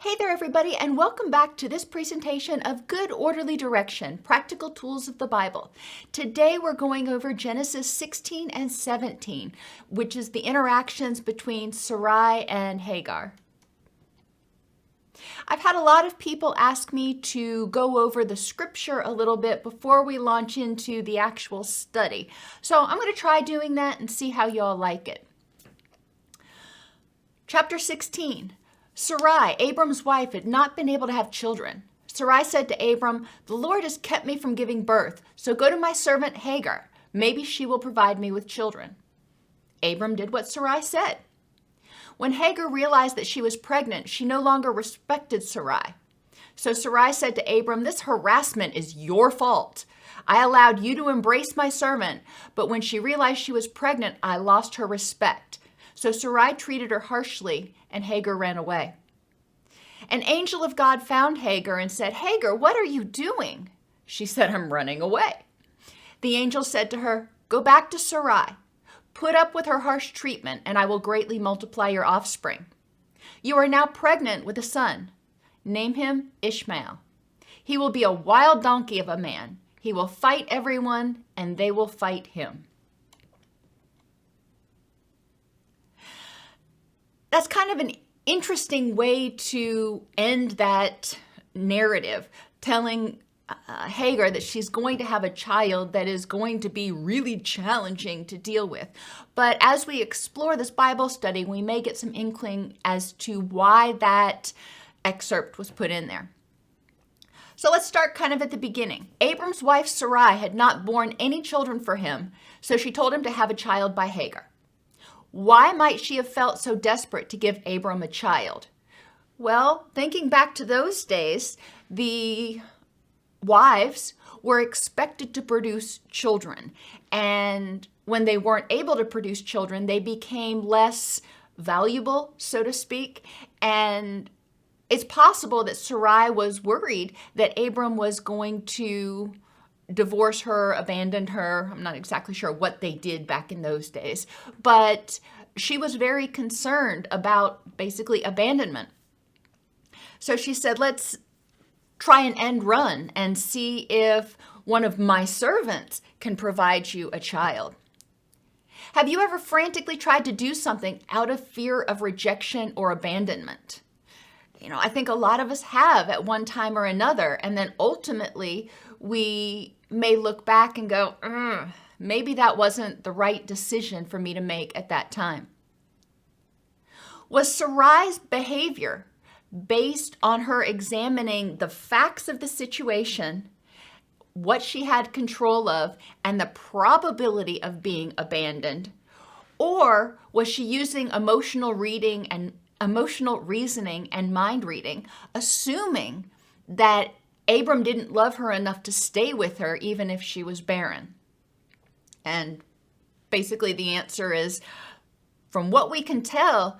Hey there, everybody, and welcome back to this presentation of Good Orderly Direction, Practical Tools of the Bible. Today we're going over Genesis 16 and 17, which is the interactions between Sarai and Hagar. I've had a lot of people ask me to go over the scripture a little bit before we launch into the actual study. So I'm going to try doing that and see how y'all like it. Chapter 16. Sarai, Abram's wife, had not been able to have children. Sarai said to Abram, "The Lord has kept me from giving birth, so go to my servant Hagar. Maybe she will provide me with children." Abram did what Sarai said. When Hagar realized that she was pregnant, she no longer respected Sarai. So Sarai said to Abram, "This harassment is your fault. I allowed you to embrace my servant, but when she realized she was pregnant, I lost her respect." So Sarai treated her harshly, and Hagar ran away. An angel of God found Hagar and said, "Hagar, what are you doing?" She said, "I'm running away." The angel said to her, "Go back to Sarai. Put up with her harsh treatment, and I will greatly multiply your offspring. You are now pregnant with a son. Name him Ishmael. He will be a wild donkey of a man. He will fight everyone, and they will fight him." That's kind of an interesting way to end that narrative, telling Hagar that she's going to have a child that is going to be really challenging to deal with. But as we explore this Bible study, we may get some inkling as to why that excerpt was put in there. So let's start kind of at the beginning. Abram's wife Sarai had not borne any children for him, so she told him to have a child by Hagar. Why might she have felt so desperate to give Abram a child? Well, thinking back to those days, the wives were expected to produce children. And when they weren't able to produce children, they became less valuable, so to speak. And it's possible that Sarai was worried that Abram was going to divorce her, abandoned her. I'm not exactly sure what they did back in those days, but she was very concerned about basically abandonment. So she said, "Let's try an end run and see if one of my servants can provide you a child." Have you ever frantically tried to do something out of fear of rejection or abandonment? I think a lot of us have at one time or another, and then ultimately we may look back and go, maybe that wasn't the right decision for me to make at that time. Was Sarai's behavior based on her examining the facts of the situation, what she had control of, and the probability of being abandoned? Or was she using emotional reasoning and mind reading, assuming that Abram didn't love her enough to stay with her even if she was barren? And basically the answer is, from what we can tell,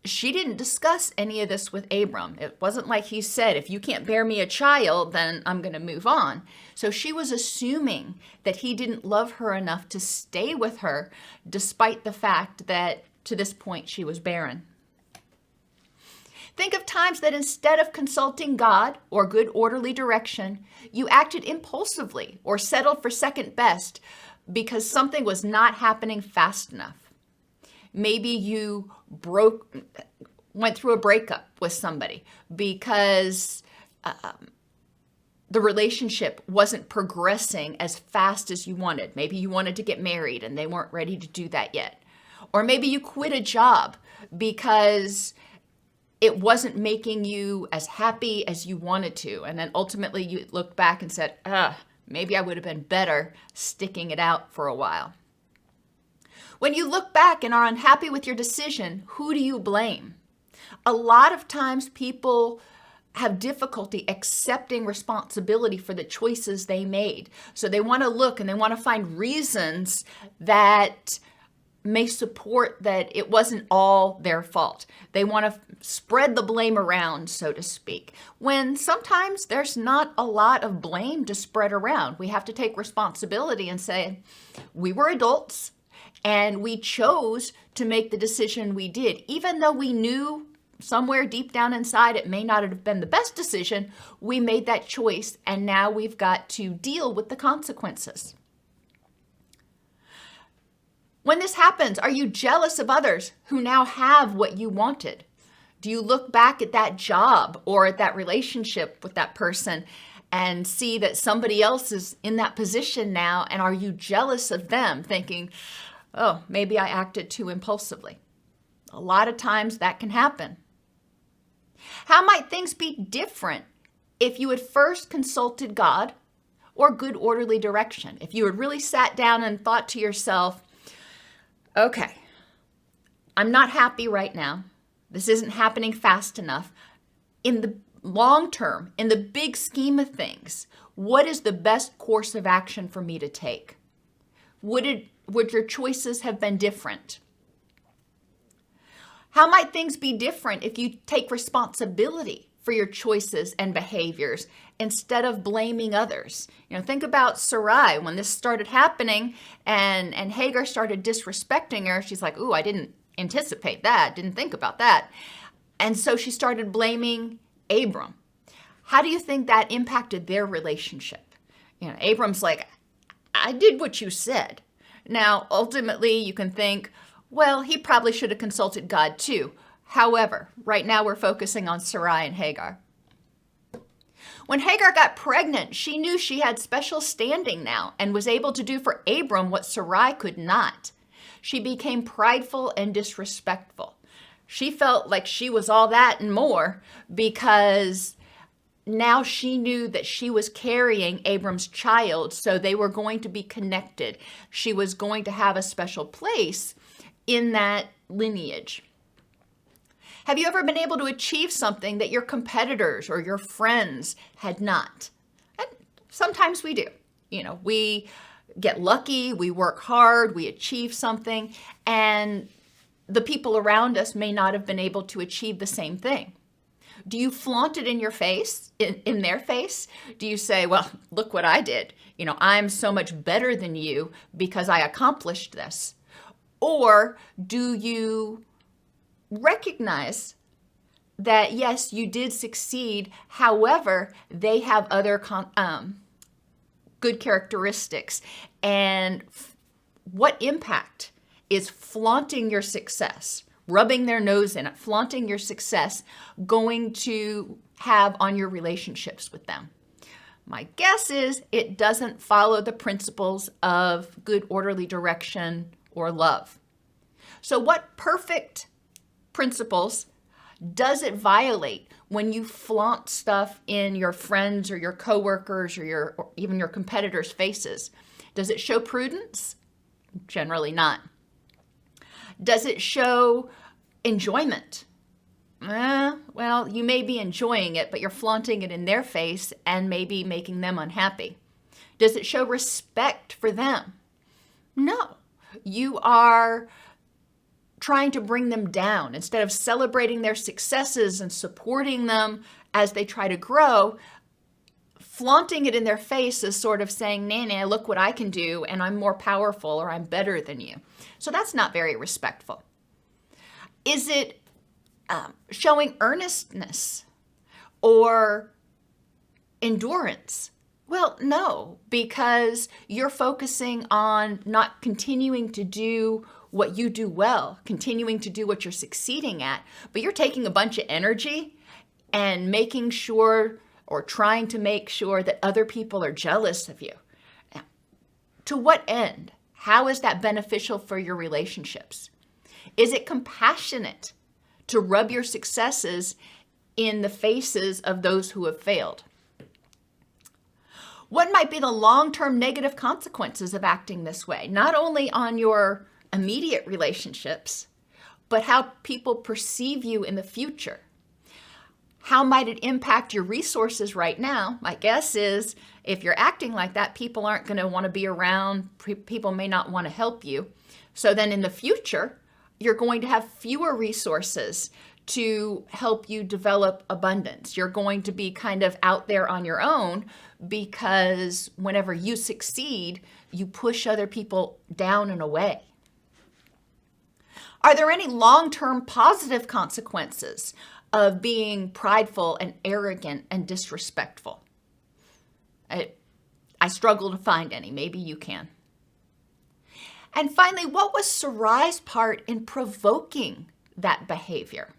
she didn't discuss any of this with Abram. It wasn't like he said, "If you can't bear me a child, then I'm going to move on." So she was assuming that he didn't love her enough to stay with her, despite the fact that to this point she was barren. Think of times that instead of consulting God or good orderly direction, you acted impulsively or settled for second best because something was not happening fast enough. Maybe you went through a breakup with somebody because the relationship wasn't progressing as fast as you wanted. Maybe you wanted to get married and they weren't ready to do that yet. Or maybe you quit a job because it wasn't making you as happy as you wanted to. And then ultimately you looked back and said, maybe I would have been better sticking it out for a while. When you look back and are unhappy with your decision, who do you blame? A lot of times people have difficulty accepting responsibility for the choices they made. So they want to look and they want to find reasons that may support that it wasn't all their fault. They want to spread the blame around, so to speak, when sometimes there's not a lot of blame to spread around. We have to take responsibility and say, we were adults and we chose to make the decision we did, even though we knew somewhere deep down inside, it may not have been the best decision. We made that choice, and now we've got to deal with the consequences. When this happens, are you jealous of others who now have what you wanted? Do you look back at that job or at that relationship with that person and see that somebody else is in that position now, and are you jealous of them, thinking, oh, maybe I acted too impulsively? A lot of times that can happen. How might things be different if you had first consulted God or good orderly direction? If you had really sat down and thought to yourself, okay, I'm not happy right now. This isn't happening fast enough. In the long term, in the big scheme of things, what is the best course of action for me to take? Would your choices have been different? How might things be different if you take responsibility for your choices and behaviors instead of blaming others? Think about Sarai when this started happening and Hagar started disrespecting her. She's like, ooh, I didn't anticipate that, didn't think about that. And so she started blaming Abram. How do you think that impacted their relationship? Abram's like, I did what you said. Now, ultimately, you can think, well, he probably should have consulted God too. However, right now we're focusing on Sarai and Hagar. When Hagar got pregnant, she knew she had special standing now and was able to do for Abram what Sarai could not. She became prideful and disrespectful. She felt like she was all that and more because now she knew that she was carrying Abram's child, so they were going to be connected. She was going to have a special place in that lineage. Have you ever been able to achieve something that your competitors or your friends had not? And sometimes we do. We get lucky, we work hard, we achieve something, and the people around us may not have been able to achieve the same thing. Do you flaunt it in your face, in their face? Do you say, well, look what I did. I'm so much better than you because I accomplished this. Or do you recognize that, yes, you did succeed. However, they have other good characteristics. And what impact is flaunting your success, rubbing their nose in it, flaunting your success, going to have on your relationships with them? My guess is it doesn't follow the principles of good orderly direction or love. So what perfect principles does it violate when you flaunt stuff in your friends or your coworkers or even your competitors' faces? Does it show prudence? Generally not. Does it show enjoyment? Well, you may be enjoying it, but you're flaunting it in their face and maybe making them unhappy. Does it show respect for them? No. You are trying to bring them down. Instead of celebrating their successes and supporting them as they try to grow, flaunting it in their face is sort of saying, nah, look what I can do, and I'm more powerful or I'm better than you. So that's not very respectful. Is it showing earnestness or endurance? Well, no, because you're focusing on not continuing to do what you do well, continuing to do what you're succeeding at, but you're taking a bunch of energy and making sure or trying to make sure that other people are jealous of you. Now, to what end? How is that beneficial for your relationships? Is it compassionate to rub your successes in the faces of those who have failed? What might be the long-term negative consequences of acting this way? Not only on your immediate relationships, but how people perceive you in the future. How might it impact your resources right now? My guess is if you're acting like that, people aren't going to want to be around. People may not want to help you. So then in the future, you're going to have fewer resources to help you develop abundance. You're going to be kind of out there on your own because whenever you succeed, you push other people down and away. Are there any long-term positive consequences of being prideful and arrogant and disrespectful? I struggle to find any. Maybe you can. And finally, what was Sarai's part in provoking that behavior?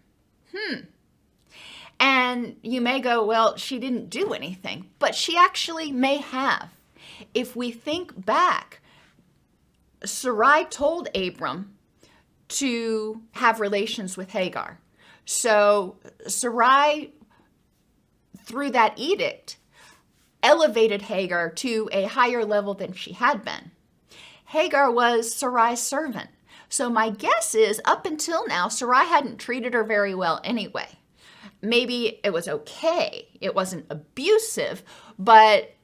And you may go, well, she didn't do anything, but she actually may have. If we think back, Sarai told Abram to have relations with Hagar. So Sarai, through that edict, elevated Hagar to a higher level than she had been. Hagar was Sarai's servant. So my guess is, up until now, Sarai hadn't treated her very well anyway. Maybe it was okay. It wasn't abusive, but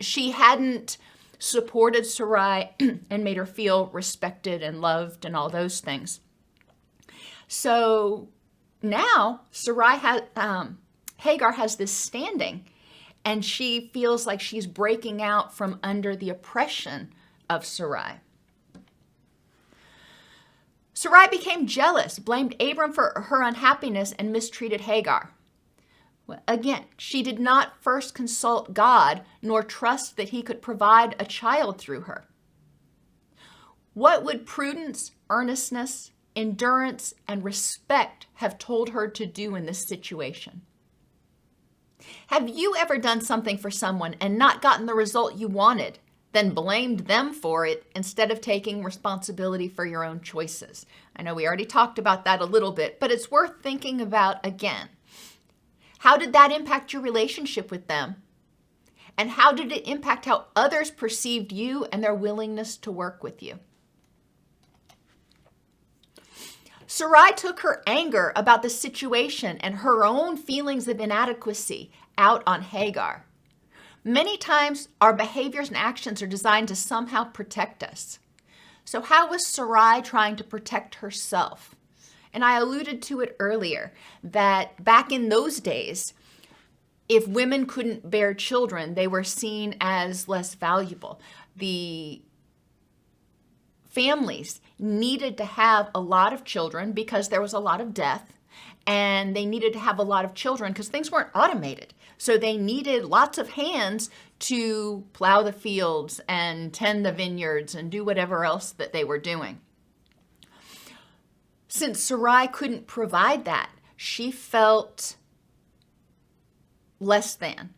she hadn't supported Sarai and made her feel respected and loved and all those things. So now Hagar has this standing, and she feels like she's breaking out from under the oppression of Sarai. Sarai became jealous, blamed Abram for her unhappiness, and mistreated Hagar. Well, again, she did not first consult God nor trust that he could provide a child through her. What would prudence, earnestness, endurance, and respect have told her to do in this situation? Have you ever done something for someone and not gotten the result you wanted, then blamed them for it instead of taking responsibility for your own choices? I know we already talked about that a little bit, but it's worth thinking about again. How did that impact your relationship with them? And how did it impact how others perceived you and their willingness to work with you? Sarai took her anger about the situation and her own feelings of inadequacy out on Hagar. Many times, our behaviors and actions are designed to somehow protect us. So how was Sarai trying to protect herself? And I alluded to it earlier, that back in those days, if women couldn't bear children, they were seen as less valuable. The families needed to have a lot of children because there was a lot of death, and they needed to have a lot of children because things weren't automated. So they needed lots of hands to plow the fields and tend the vineyards and do whatever else that they were doing. Since Sarai couldn't provide that, she felt less than.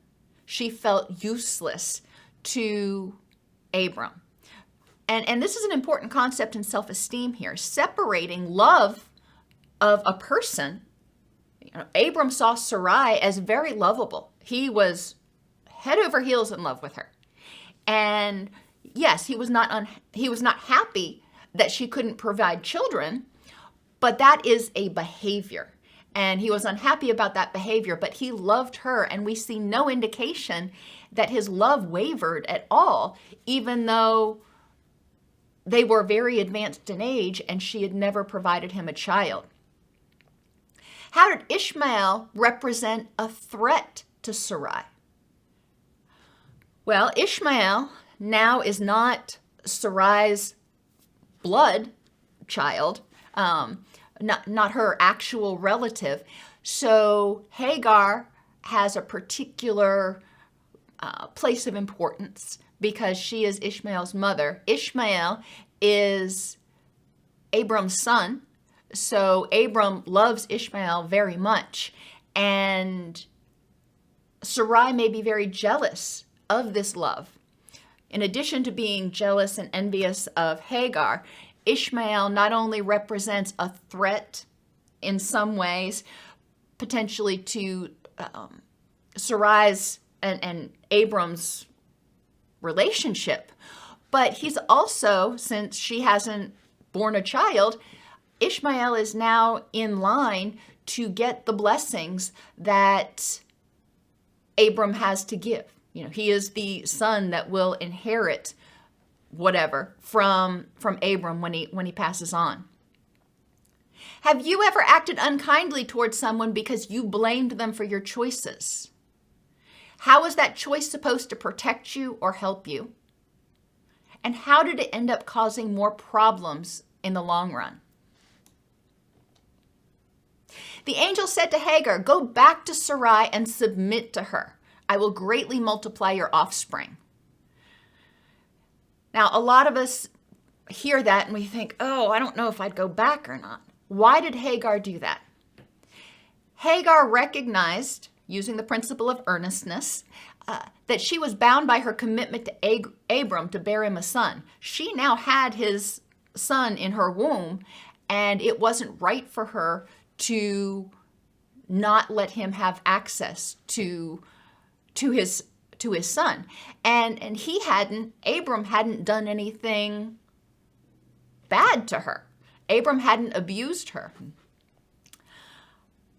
She felt useless to Abram. And this is an important concept in self-esteem here. Separating love of a person. Abram saw Sarai as very lovable. He was head over heels in love with her. And yes, he was not happy that she couldn't provide children, but that is a behavior. And he was unhappy about that behavior, but he loved her, and we see no indication that his love wavered at all, even though they were very advanced in age and she had never provided him a child. How did Ishmael represent a threat to Sarai? Well, Ishmael now is not Sarai's blood child, not her actual relative. So Hagar has a particular place of importance because she is Ishmael's mother. Ishmael is Abram's son, so Abram loves Ishmael very much. And Sarai may be very jealous of this love. In addition to being jealous and envious of Hagar, Ishmael not only represents a threat in some ways, potentially to Sarai's and Abram's relationship, but he's also, since she hasn't born a child, Ishmael is now in line to get the blessings that Abram has to give. He is the son that will inherit whatever from Abram when he passes on. Have you ever acted unkindly towards someone because you blamed them for your choices? How is that choice supposed to protect you or help you? And how did it end up causing more problems in the long run? The angel said to Hagar, "Go back to Sarai and submit to her. I will greatly multiply your offspring." Now, a lot of us hear that and we think, oh, I don't know if I'd go back or not. Why did Hagar do that? Hagar recognized, using the principle of earnestness, that she was bound by her commitment to Abram to bear him a son. She now had his son in her womb, and it wasn't right for her to not let him have access to his son. And Abram hadn't done anything bad to her. Abram hadn't abused her.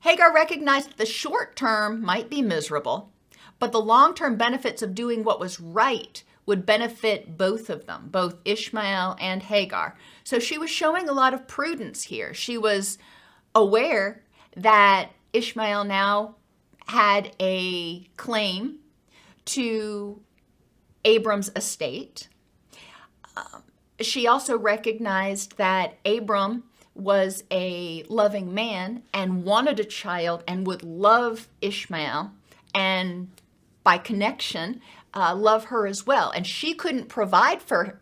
Hagar recognized that the short term might be miserable, but the long-term benefits of doing what was right would benefit both of them, both Ishmael and Hagar. So she was showing a lot of prudence here. She was aware that Ishmael now had a claim to Abram's estate. She also recognized that Abram was a loving man and wanted a child and would love Ishmael, and by connection, love her as well. And she couldn't provide for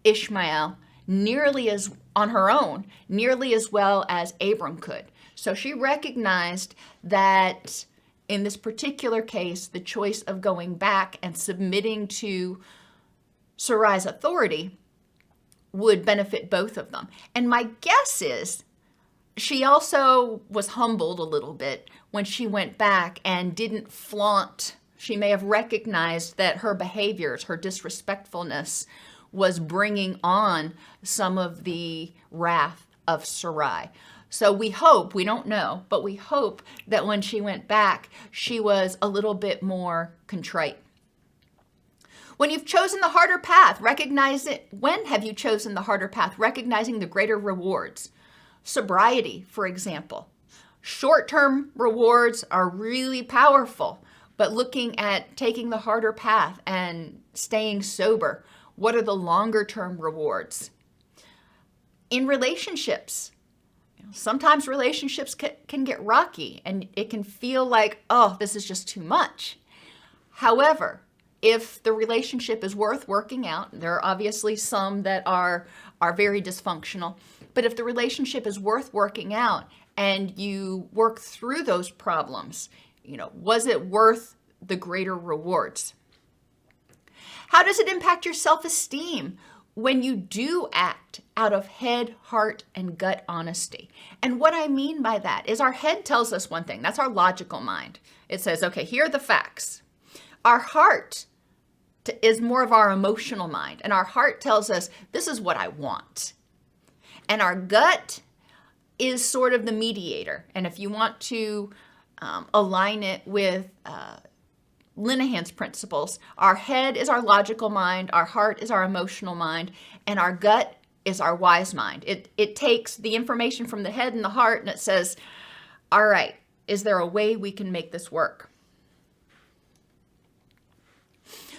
Ishmael nearly as on her own, nearly as well as Abram could. So she recognized that in this particular case, the choice of going back and submitting to Sarai's authority would benefit both of them. And my guess is she also was humbled a little bit when she went back and didn't flaunt. She may have recognized that her behaviors, her disrespectfulness, was bringing on some of the wrath of Sarai. So we hope, we don't know, but we hope that when she went back, she was a little bit more contrite. When you've chosen the harder path, recognize it. When have you chosen the harder path? Recognizing the greater rewards. Sobriety, for example. Short-term rewards are really powerful, but looking at taking the harder path and staying sober, what are the longer-term rewards? In relationships, sometimes relationships can get rocky and it can feel like, oh, this is just too much. However, if the relationship is worth working out, there are obviously some that are very dysfunctional, but if the relationship is worth working out and you work through those problems, was it worth the greater rewards? How does it impact your self-esteem when you do act out of head, heart, and gut honesty? And what I mean by that is our head tells us one thing. That's our logical mind. It says, okay, here are the facts. Our heart is more of our emotional mind. And our heart tells us, this is what I want. And our gut is sort of the mediator. And if you want to align it with Linehan's principles, our head is our logical mind, our heart is our emotional mind, and our gut is our wise mind. It takes the information from the head and the heart and it says, all right, is there a way we can make this work?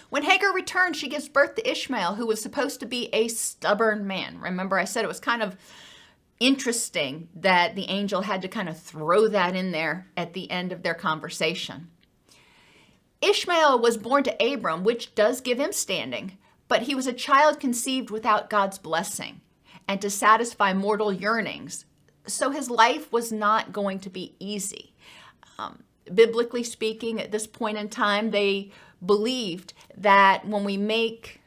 When Hagar returned, she gives birth to Ishmael, who was supposed to be a stubborn man. Remember, I said it was kind of interesting that the angel had to kind of throw that in there at the end of their conversation. Ishmael was born to Abram, which does give him standing, but he was a child conceived without God's blessing and to satisfy mortal yearnings. So his life was not going to be easy. Biblically speaking, at this point in time, they believed that when we make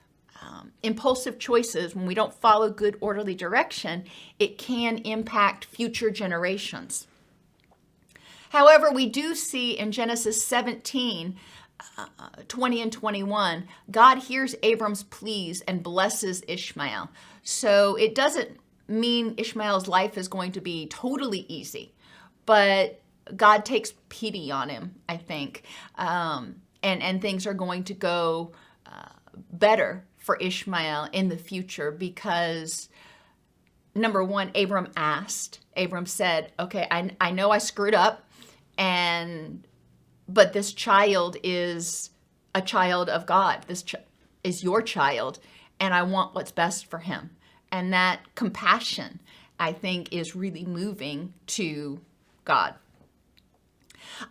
impulsive choices, when we don't follow good orderly direction, it can impact future generations. However, we do see in Genesis 17, 20 and 21, God hears Abram's pleas and blesses Ishmael. So it doesn't mean Ishmael's life is going to be totally easy, but God takes pity on him, I think, and things are going to go better for Ishmael in the future because, number one, Abram asked. Abram said, okay, I know I screwed up, but this child is a child of God. This is your child, and I want what's best for him. And that compassion, I think, is really moving to God.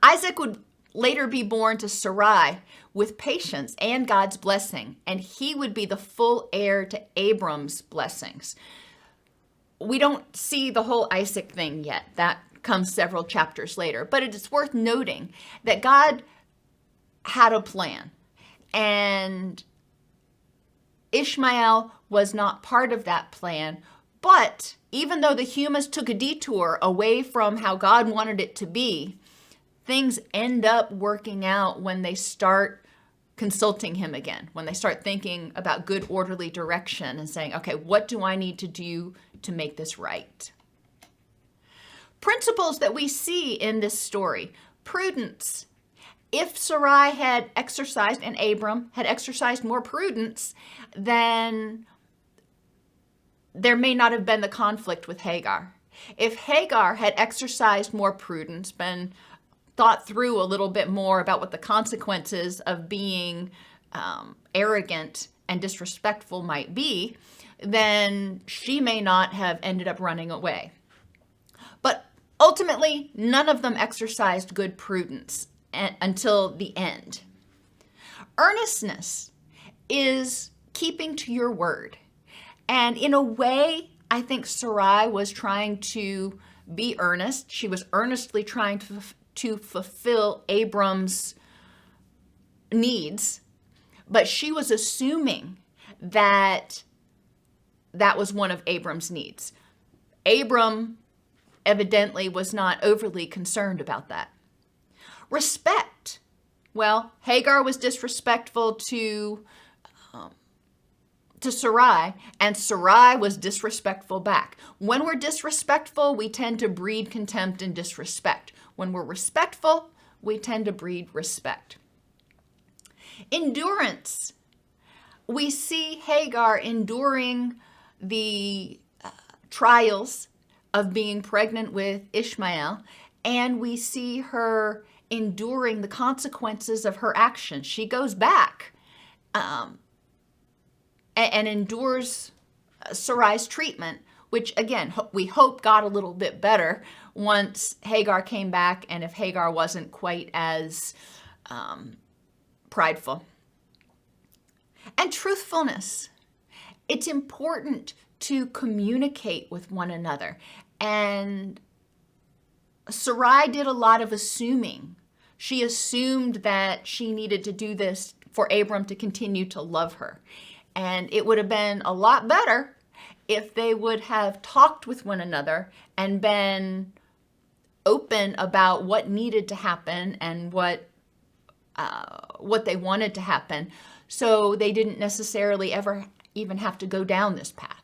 Isaac would later be born to Sarai with patience and God's blessing, and he would be the full heir to Abram's blessings. We don't see the whole Isaac thing yet. That comes several chapters later, but it is worth noting that God had a plan, and Ishmael was not part of that plan. But even though the humans took a detour away from how God wanted it to be, things end up working out when they start consulting him again, when they start thinking about good, orderly direction and saying, okay, what do I need to do to make this right? Principles that we see in this story. Prudence. If Sarai had exercised and Abram had exercised more prudence, then there may not have been the conflict with Hagar. If Hagar had exercised more prudence, been thought through a little bit more about what the consequences of being arrogant and disrespectful might be, then she may not have ended up running away. But ultimately, none of them exercised good prudence until the end. Earnestness is keeping to your word. And in a way, I think Sarai was trying to be earnest. She was earnestly trying to fulfill Abram's needs, but she was assuming that that was one of Abram's needs. Abram evidently was not overly concerned about that. Respect. Well, Hagar was disrespectful to Sarai, and Sarai was disrespectful back. When we're disrespectful, we tend to breed contempt and disrespect. When we're respectful, we tend to breed respect. Endurance. We see Hagar enduring the trials of being pregnant with Ishmael, and we see her enduring the consequences of her actions. She goes back and endures Sarai's treatment, which again, we hope got a little bit better once Hagar came back, and if Hagar wasn't quite as prideful. And truthfulness. It's important to communicate with one another. And Sarai did a lot of assuming. She assumed that she needed to do this for Abram to continue to love her. And it would have been a lot better if they would have talked with one another and been open about what needed to happen and what they wanted to happen, so they didn't necessarily ever even have to go down this path.